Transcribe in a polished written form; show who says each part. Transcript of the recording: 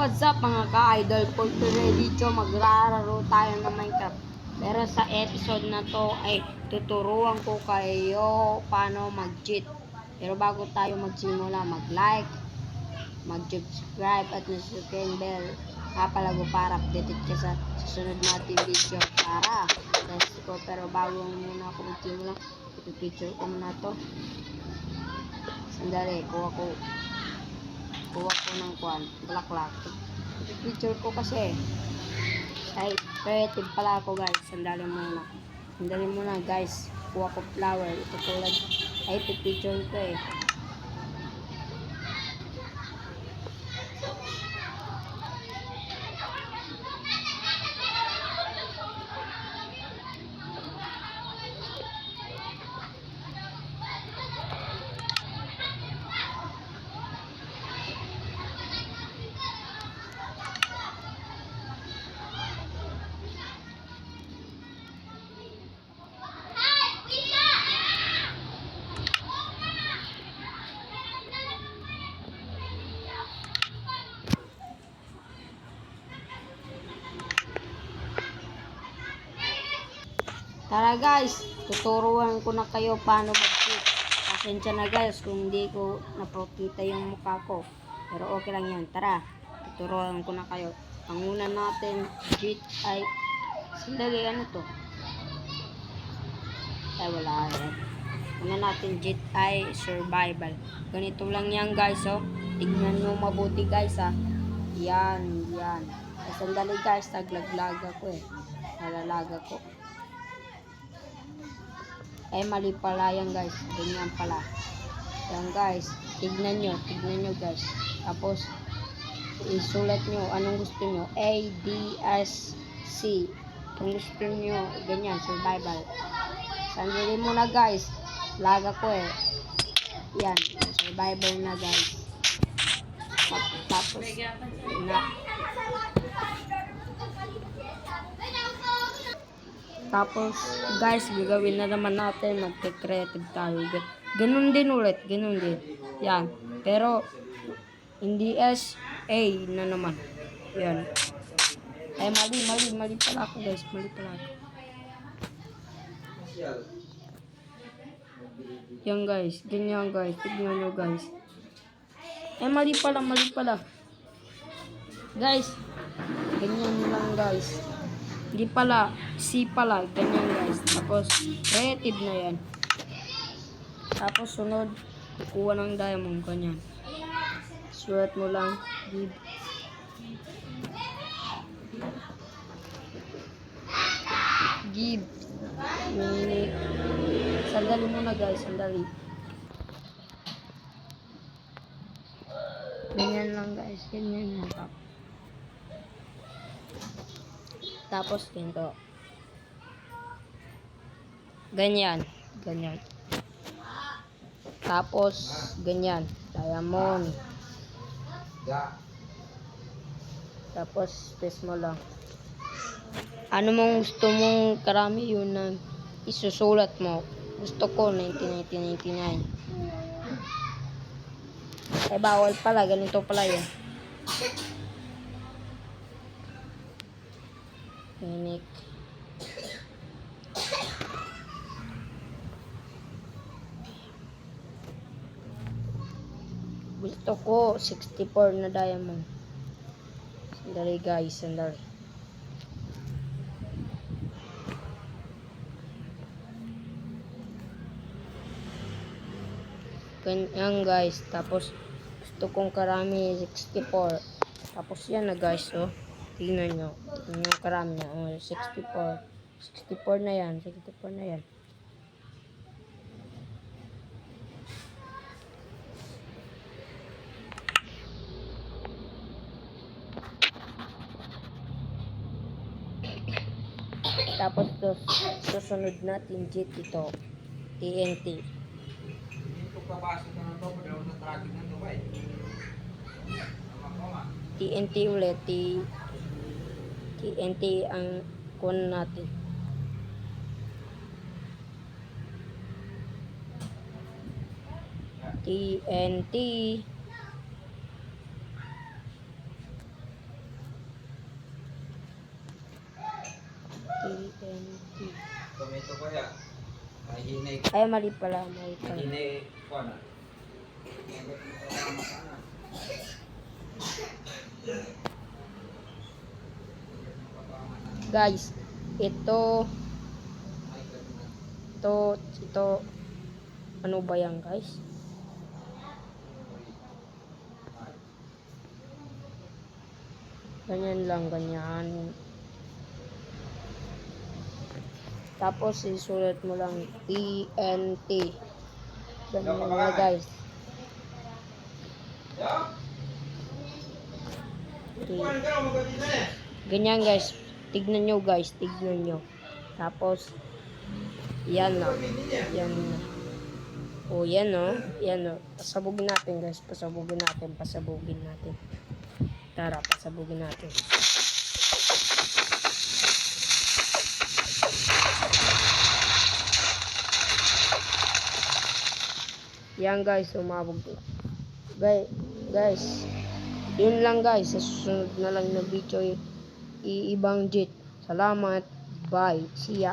Speaker 1: What's up mga ka-idol? For today video, maglalaro tayo ng Minecraft. Pero sa episode na to ay tuturuan ko kayo paano mag-cheat. Pero bago tayo magsimula, mag-like, mag-subscribe at nasa-subscribe bell. Kapalago para updated ka sa susunod natin video para test ko. Pero bago muna ako magsimula, ipipicture ko muna to. Sandali, kuha ko ng bulaklak. Picture ko kasi ay creative pala ako guys. Sandali muna guys. Kuha ko flower. Ito tulad ay picture ko eh. Tara guys, tuturuan ko na kayo paano mag-cheat. Pasensya na guys kung hindi ko napakita yung mukha ko. Pero okay lang yan. Tara, tuturuan ko na kayo. Ang una natin cheat ay sandali, ano to? Ay wala yan. Una natin cheat ay survival. Ganito lang yan guys, oh. Tignan nyo mabuti guys, ah. Yan. Ay, sandali guys, naglaglaga ko eh. Nalalaga ko. Ay mali pala yan guys, ganyan pala yan guys, tignan nyo guys. Tapos isulat nyo anong gusto nyo, A, D, S, C. Kung gusto nyo ganyan, survival. Sandali muna guys, laga ko eh. Yan, survival na guys. Tapos Tapos, guys, gagawin na naman natin, magke-creative tayo. Ganun din ulit, ganun din. Yan. Pero, hindi S, A na naman. Yan. Ay, mali pala ako, guys. Mali pala ako. Yan, guys. Ganyan, guys. Tignan nyo, guys. Ay, mali pala. Guys, ganyan lang, guys. Hindi pala, C pala, ganyan guys. Tapos, creative na yan. Tapos, sunod, kukuha ng diamond, ganyan. Sulat mo lang, give. Sandali muna guys, sandali. Ganyan lang guys, ganyan lang. Tapos ganito. Ganyan. Tapos ganyan. Diamond. Tapos space mo lang. Ano mong gusto mong karami, yun na isusulat mo. Gusto ko 1999. Eh bawal pala, ganito pala yun. Unique. Gusto ko 64 na diamond. Sandali guys, sandali. Ganyan guys. Tapos gusto kong karami 64. Tapos yan na guys, oh. Tingnan nyo. Yung karami na. Oh, 64. 64 na yan. 64 na yan. Tapos susunod natin jet ito. TNT. TNT ulit. TNT ang kunin natin. TNT. 20.
Speaker 2: Tomato ko ya. Ay hinay.
Speaker 1: Ay, mali pala. Mali pala.
Speaker 2: Hinay ko na.
Speaker 1: Guys, ito, ano ba yan guys? Ganyan lang, ganyan. Tapos, isulat mo lang TNT. Ganyan na guys. Ganyan guys. Tignan nyo guys, tignan nyo. Tapos, yan na. Yan na. O, yan o. Yan o. Pasabugin natin guys. Pasabugin natin. Pasabugin natin. Tara, pasabugin natin. Yan guys, umabog. Guys, yun lang guys. Sa susunod na lang na video, iibang jet. Salamat. Bye. See ya.